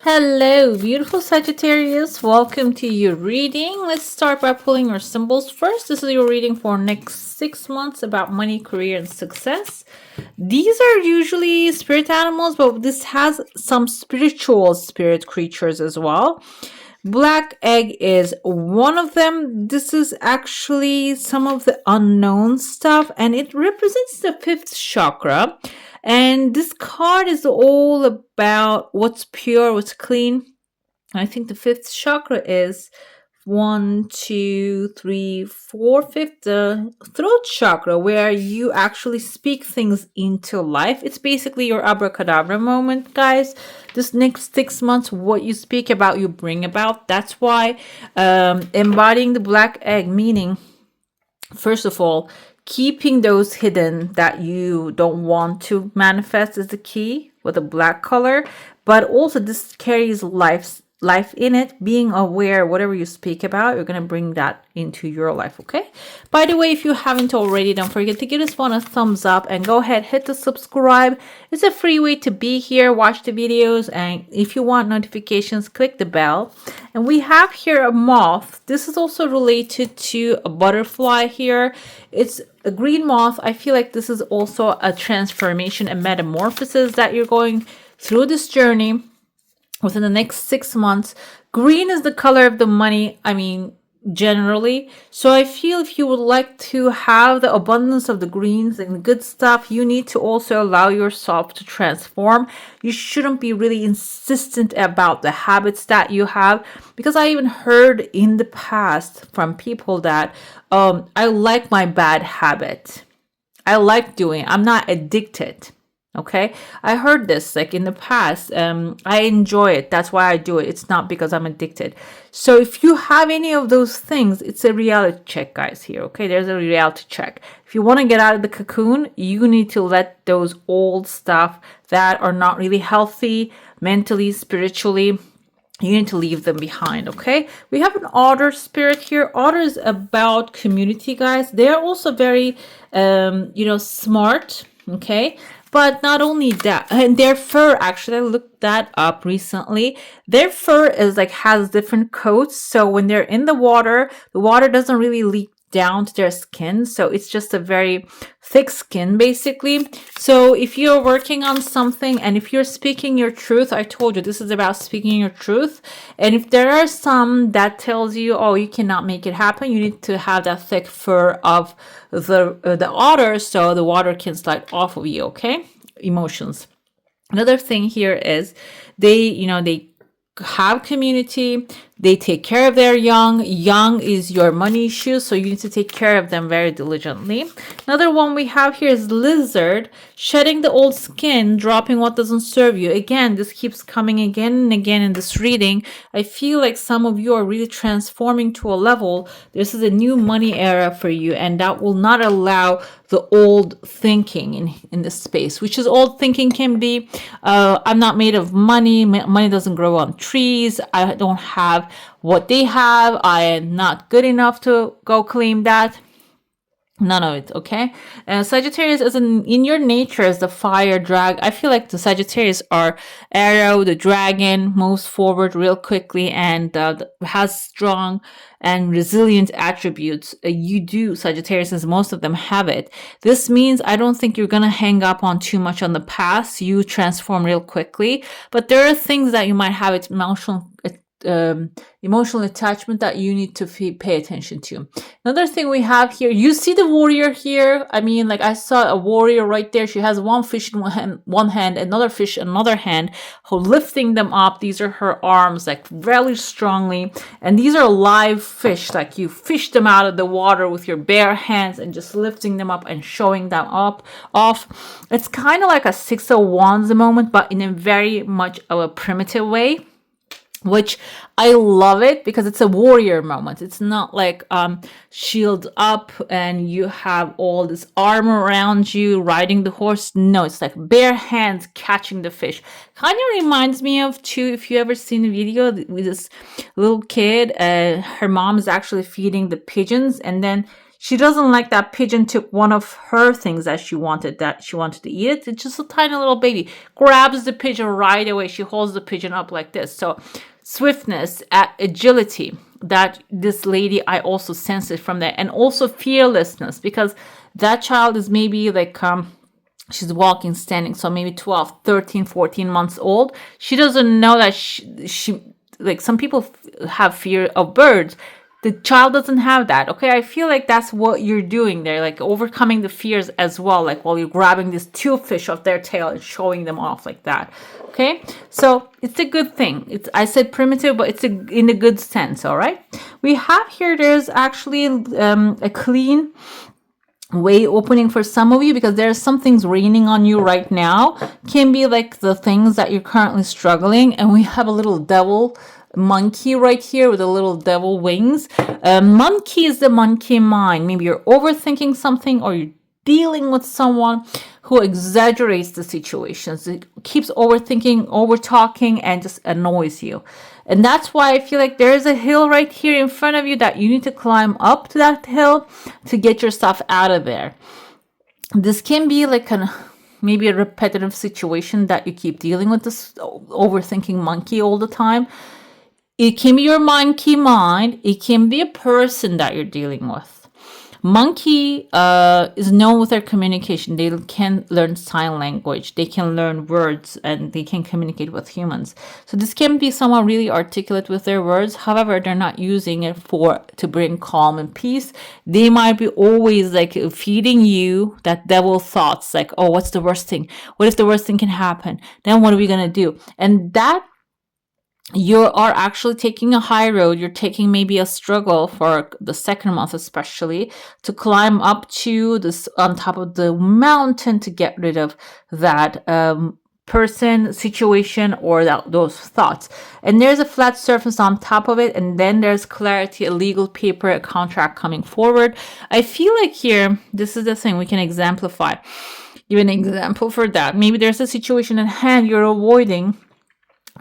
Hello, beautiful Sagittarius. Welcome to your reading. Let's start by pulling your symbols first. This is your reading for next 6 months about money, career, and success. These are usually spirit animals, but this has some spiritual spirit creatures as well. Black egg is one of them. This is actually some of the unknown stuff, and it represents the fifth chakra. And this card is all about what's pure, what's clean. I think the fifth chakra is one, two, three, four, fifth, the throat chakra, where you actually speak things into life. It's basically your abracadabra moment, guys. This next 6 months, what you speak about, you bring about. That's why embodying the black egg, meaning, first of all, keeping those hidden that you don't want to manifest is the key with a black color. But also this carries life in it. Being aware, whatever you speak about, you're going to bring that into your life. Okay, by the way, if you haven't already, don't forget to give this one a thumbs up and go ahead, hit the subscribe. It's a free way to be here, watch the videos, and if you want notifications, click the bell. And we have here a moth. This is also related to a butterfly here. It's a green moth. I feel like this is also a transformation, a metamorphosis that you're going through this journey within the next 6 months. Green is the color of the money, generally. So I feel if you would like to have the abundance of the greens and the good stuff, you need to also allow yourself to transform. You shouldn't be really insistent about the habits that you have, because I even heard in the past from people that I like my bad habit. I like doing it. I'm not addicted. Okay, I heard this like in the past. I enjoy it. That's why I do it. It's not because I'm addicted. So if you have any of those things, it's a reality check, guys, here. Okay, there's a reality check. If you want to get out of the cocoon, you need to let those old stuff that are not really healthy mentally, spiritually, you need to leave them behind. Okay, we have an otter spirit here. Otter is about community, guys. They're also very smart. Okay, but not only that, and their fur, actually, I looked that up recently. Their fur is like has different coats. So when they're in the water doesn't really leak down to their skin. So it's just a very thick skin, basically. So if you're working on something and if you're speaking your truth, I told you this is about speaking your truth. And if there are some that tells you, oh, you cannot make it happen, you need to have that thick fur of the otter so the water can slide off of you. Okay, emotions. Another thing here is they have community. They take care of their young. Young is your money issue, so you need to take care of them very diligently. Another one we have here is lizard, shedding the old skin, dropping what doesn't serve you. Again, this keeps coming again and again in this reading. I feel like some of you are really transforming to a level. This is a new money era for you, and that will not allow the old thinking in this space, which is old thinking can be, I'm not made of money. Money doesn't grow on trees. I don't have what they have. I am not good enough to go claim that. None of it. Okay. Sagittarius is in your nature as the fire drag. I feel like the Sagittarius are arrow, the dragon, moves forward real quickly and has strong and resilient attributes. You do, Sagittarius, as most of them have it. This means I don't think you're going to hang up on too much on the past. You transform real quickly, but there are things that you might have emotional attachment that you need to pay attention to. Another thing we have here, you see the warrior here. I saw a warrior right there. She has one fish in one hand, another fish in another hand, who lifting them up. These are her arms, like really strongly. And these are live fish, like you fish them out of the water with your bare hands and just lifting them up and showing them off. It's kind of like a Six of Wands moment, but in a very much of a primitive way, which I love it because it's a warrior moment. It's not like shield up and you have all this armor around you riding the horse. No, it's like bare hands catching the fish. Kind of reminds me of too, if you ever seen a video with this little kid, her mom is actually feeding the pigeons, and then She doesn't like that pigeon took one of her things that she wanted to eat it. It's just a tiny little baby. Grabs the pigeon right away. She holds the pigeon up like this. So swiftness, agility, that this lady, I also sense it from there. And also fearlessness, because that child is maybe like she's walking, standing, so maybe 12, 13, 14 months old. She doesn't know that she like, some people have fear of birds. The child doesn't have that. Okay, I feel like that's what you're doing there, like overcoming the fears as well, like while you're grabbing these two fish off their tail and showing them off like that. Okay, so it's a good thing. I said primitive, but it's in a good sense. All right, we have here, there's actually a clean way opening for some of you, because there's some things raining on you right now. Can be like the things that you're currently struggling, and we have a little devil monkey right here with a little devil wings. Monkey is the monkey mind. Maybe you're overthinking something, or you're dealing with someone who exaggerates the situations. It keeps overthinking, over talking, and just annoys you. And that's why I feel like there's a hill right here in front of you that you need to climb up to that hill to get yourself out of there. This can be like maybe a repetitive situation that you keep dealing with, this overthinking monkey all the time. It can be your monkey mind. It can be a person that you're dealing with. Monkey is known with their communication. They can learn sign language. They can learn words, and they can communicate with humans. So this can be someone really articulate with their words. However, they're not using it to bring calm and peace. They might be always like feeding you that devil thoughts, like, oh, what's the worst thing? What if the worst thing can happen? Then what are we going to do? And that you are actually taking a high road. You're taking maybe a struggle for the second month, especially, to climb up to this on top of the mountain to get rid of that person, situation, or those thoughts. And there's a flat surface on top of it, and then there's clarity, a legal paper, a contract coming forward. I feel like here, this is the thing we can exemplify. Give an example for that. Maybe there's a situation at hand you're avoiding,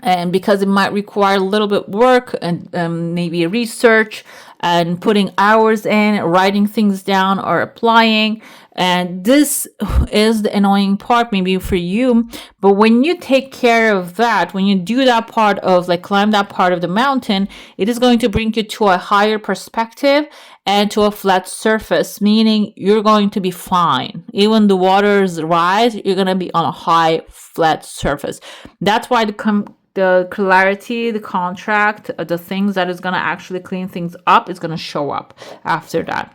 and because it might require a little bit work and maybe research and putting hours in, writing things down or applying. And this is the annoying part maybe for you. But when you take care of that, when you do that part of like climb that part of the mountain, it is going to bring you to a higher perspective and to a flat surface, meaning you're going to be fine. Even the waters rise, you're going to be on a high flat surface. That's why the clarity, the contract, the things that is going to actually clean things up is going to show up after that.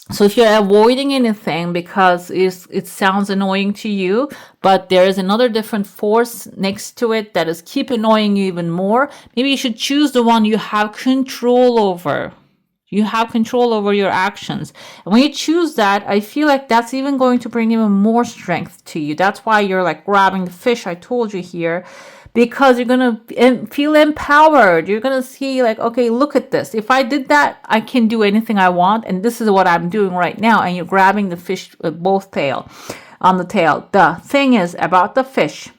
So if you're avoiding anything because it sounds annoying to you, but there is another different force next to it that is keep annoying you even more, maybe you should choose the one you have control over. You have control over your actions. And when you choose that, I feel like that's even going to bring even more strength to you. That's why you're like grabbing the fish I told you here. Because you're going to feel empowered. You're going to see like, okay, look at this. If I did that, I can do anything I want. And this is what I'm doing right now. And you're grabbing the fish with both on the tail. The thing is about the fish.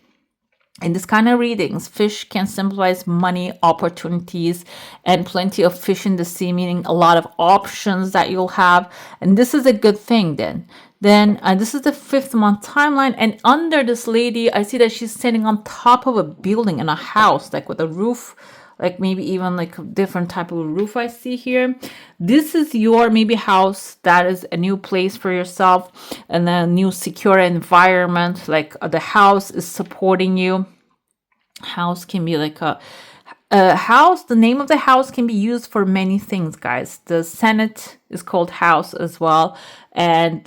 In this kind of readings, fish can symbolize money, opportunities, and plenty of fish in the sea, meaning a lot of options that you'll have. And this is a good thing then. Then this is the 5th month timeline, and under this lady, I see that she's standing on top of a building in a house, like with a roof, like maybe even like a different type of roof I see here. This is your maybe house that is a new place for yourself and a new secure environment. Like the house is supporting you. House can be like a house. The name of the house can be used for many things, guys. The Senate is called house as well. And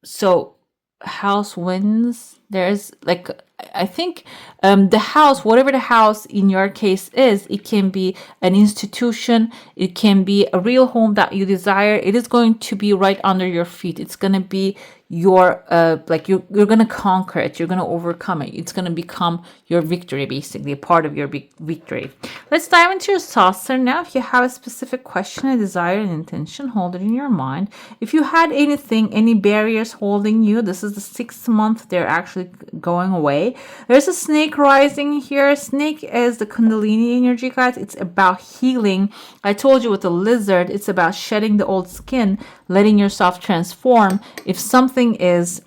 so house wins. There's like, I think the house, whatever the house in your case is, it can be an institution. It can be a real home that you desire. It is going to be right under your feet. It's going to be your like you're going to conquer it. You're going to overcome it. It's going to become your victory, basically a part of your victory. Let's dive into your saucer now. If you have a specific question, a desire, an intention, hold it in your mind. If you had anything, any barriers holding you, this is the 6th month. They're actually going away. There's a snake rising here. Snake is the Kundalini energy, guys. It's about healing. I told you with the lizard, it's about shedding the old skin. letting yourself transform. If something is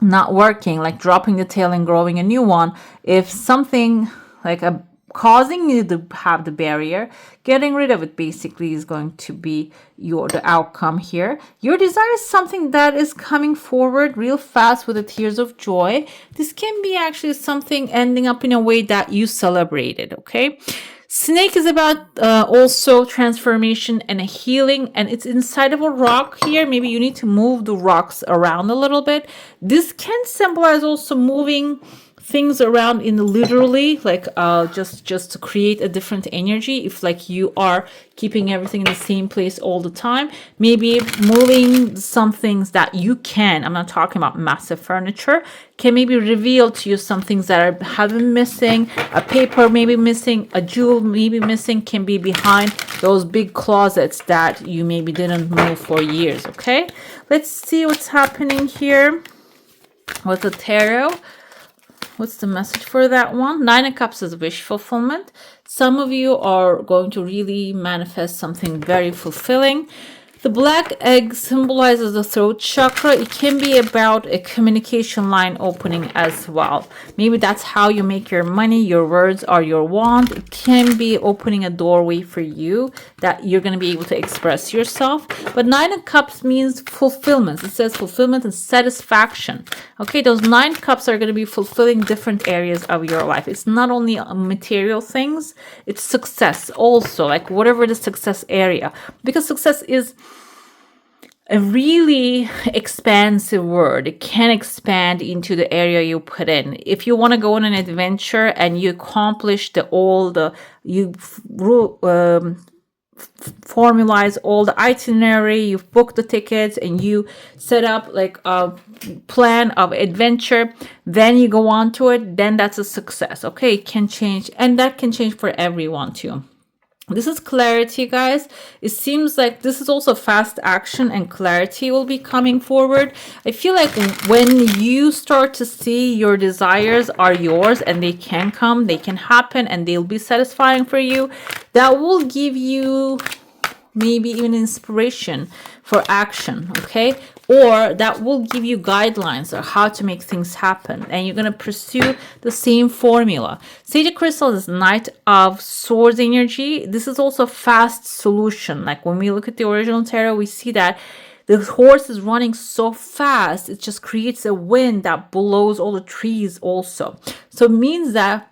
not working, like dropping the tail and growing a new one, if something like a causing you to have the barrier, getting rid of it basically is going to be the outcome here. Your desire is something that is coming forward real fast with the tears of joy. This can be actually something ending up in a way that you celebrated, okay? Snake is about also transformation and a healing, and it's inside of a rock here. Maybe you need to move the rocks around a little bit. This can symbolize also moving things around in literally, like just to create a different energy. If like you are keeping everything in the same place all the time, maybe moving some things that you can, I'm not talking about massive furniture, can maybe reveal to you some things that have been missing. A paper maybe missing, a jewel maybe missing, can be behind those big closets that you maybe didn't move for years. Okay, let's see what's happening here with the tarot. What's the message for that one? Nine of Cups is wish fulfillment. Some of you are going to really manifest something very fulfilling. The black egg symbolizes the throat chakra. It can be about a communication line opening as well. Maybe that's how you make your money. Your words are your wand. It can be opening a doorway for you that you're going to be able to express yourself. But Nine of Cups means fulfillment. It says fulfillment and satisfaction. Okay, those 9 cups are going to be fulfilling different areas of your life. It's not only material things, it's success also, like whatever the success area. Because success is a really expansive word. It can expand into the area you put in. If you want to go on an adventure and you accomplish formalize all the itinerary, you've booked the tickets, and you set up like a plan of adventure, then you go on to it, then that's a success. Okay, it can change, and that can change for everyone too. This is clarity, guys. It seems like this is also fast action, and clarity will be coming forward. I feel like when you start to see your desires are yours and they can come, they can happen, and they'll be satisfying for you, that will give you maybe even inspiration for action, okay? Or that will give you guidelines on how to make things happen, and you're going to pursue the same formula. Sage Crystal is Knight of Swords energy. This is also a fast solution. Like when we look at the original tarot, we see that the horse is running so fast, it just creates a wind that blows all the trees also. So it means that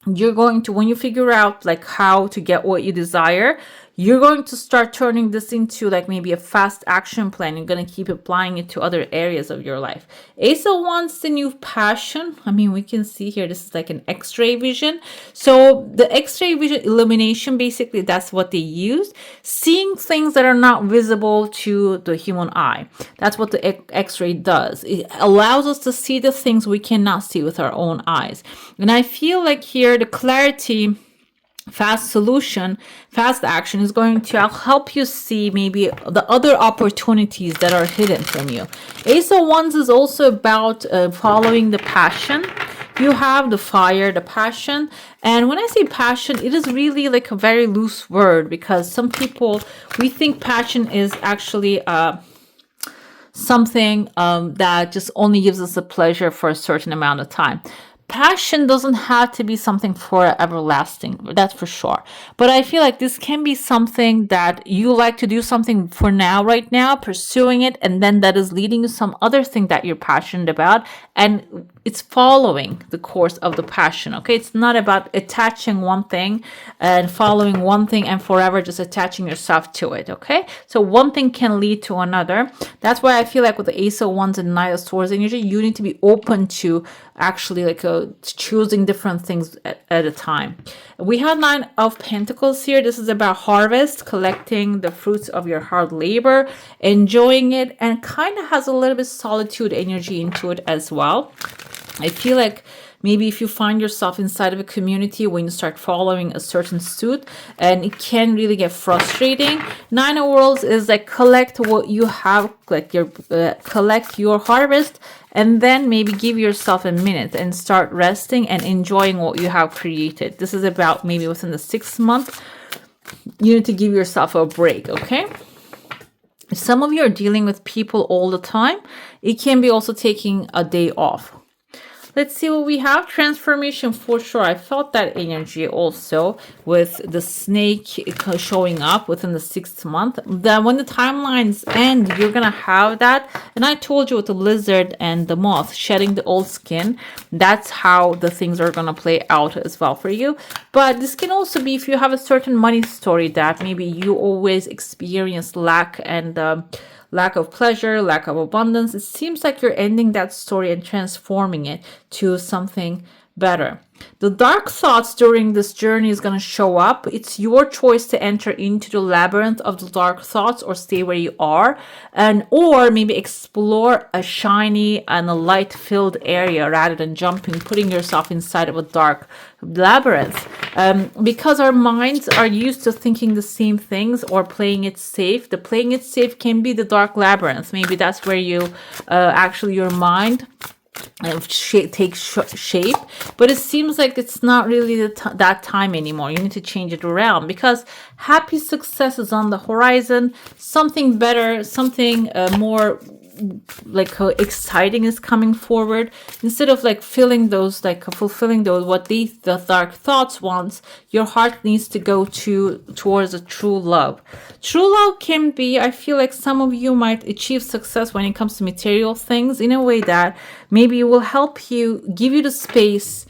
you're going to, when you figure out like how to get what you desire, you're going to start turning this into like maybe a fast action plan. You're going to keep applying it to other areas of your life. Ace of Wands, the new passion. I mean, we can see here, this is like an X-ray vision. So the X-ray vision illumination, basically, that's what they use. Seeing things that are not visible to the human eye. That's what the X-ray does. It allows us to see the things we cannot see with our own eyes. And I feel like here, the clarity, fast solution, fast action is going to help you see maybe the other opportunities that are hidden from you. Ace of Wands is also about following the passion. You have the fire, the passion. And when I say passion, it is really like a very loose word, because some people, we think passion is actually something that just only gives us a pleasure for a certain amount of time. Passion doesn't have to be something for everlasting, that's for sure. But I feel like this can be something that you like to do something for now, right now, pursuing it, and then that is leading to some other thing that you're passionate about, and it's following the course of the passion, okay? It's not about attaching one thing and following one thing and forever just attaching yourself to it, okay? So one thing can lead to another. That's why I feel like with the Ace of Wands and Knight of Swords energy, you need to be open to actually like choosing different things at a time. We have Nine of Pentacles here. This is about harvest, collecting the fruits of your hard labor, enjoying it, and kind of has a little bit solitude energy into it as well. I feel like maybe if you find yourself inside of a community when you start following a certain suit, and it can really get frustrating. Nine of Worlds is like collect what you have, like your collect your harvest, and then maybe give yourself a minute and start resting and enjoying what you have created. This is about maybe within the 6 months, you need to give yourself a break, okay? some of you are dealing with people all the time. It can be also taking a day off. Let's see what we have. Transformation for sure. I felt that energy also with the snake showing up within the 6th month. Then when the timelines end, you're going to have that. And I told you with the lizard and the moth shedding the old skin, that's how the things are going to play out as well for you. But this can also be if you have a certain money story that maybe you always experience lack and lack of pleasure, lack of abundance. It seems like you're ending that story and transforming it to something better. The dark thoughts during this journey is going to show up. It's your choice to enter into the labyrinth of the dark thoughts or stay where you are, and or maybe explore a shiny and a light-filled area rather than putting yourself inside of a dark labyrinth. Because our minds are used to thinking the same things or playing it safe. The playing it safe can be the dark labyrinth. Maybe that's where you actually your mind takes shape, but it seems like it's not really that time anymore. You need to change it around because happy success is on the horizon. Something better, something more like exciting is coming forward. Instead of like fulfilling those what the dark thoughts wants, your heart needs to go towards a true love. True love can be, I feel like some of you might achieve success when it comes to material things in a way that maybe it will help you, give you the space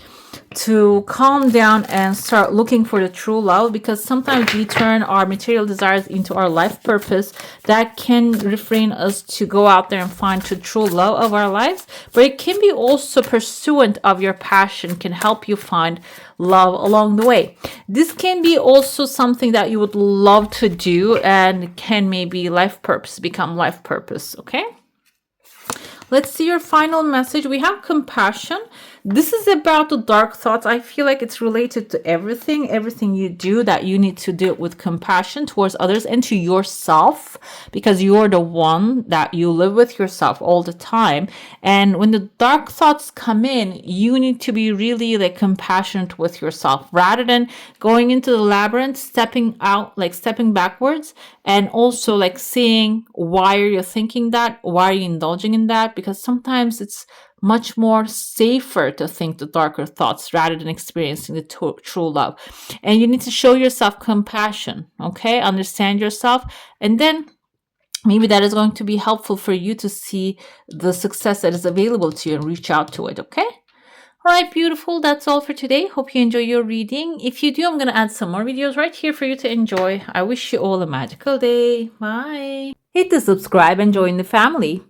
to calm down and start looking for the true love, because sometimes we turn our material desires into our life purpose. That can refrain us to go out there and find the true love of our lives, but it can be also pursuant of your passion, can help you find love along the way. This can be also something that you would love to do and can maybe become life purpose. Okay, let's see your final message. We have compassion. This is about the dark thoughts. I feel like it's related to everything you do, that you need to do it with compassion towards others and to yourself, because you're the one that you live with yourself all the time. And when the dark thoughts come in, you need to be really like compassionate with yourself rather than going into the labyrinth, stepping backwards, and also like seeing why are you thinking that, why are you indulging in that, because sometimes it's much more safer to think the darker thoughts rather than experiencing the true love. And you need to show yourself compassion, okay? Understand yourself, and then maybe that is going to be helpful for you to see the success that is available to you and reach out to it, okay? All right, beautiful. That's all for today. Hope you enjoy your reading. If you do, I'm going to add some more videos right here for you to enjoy. I wish you all a magical day. Bye. Hit the subscribe and join the family.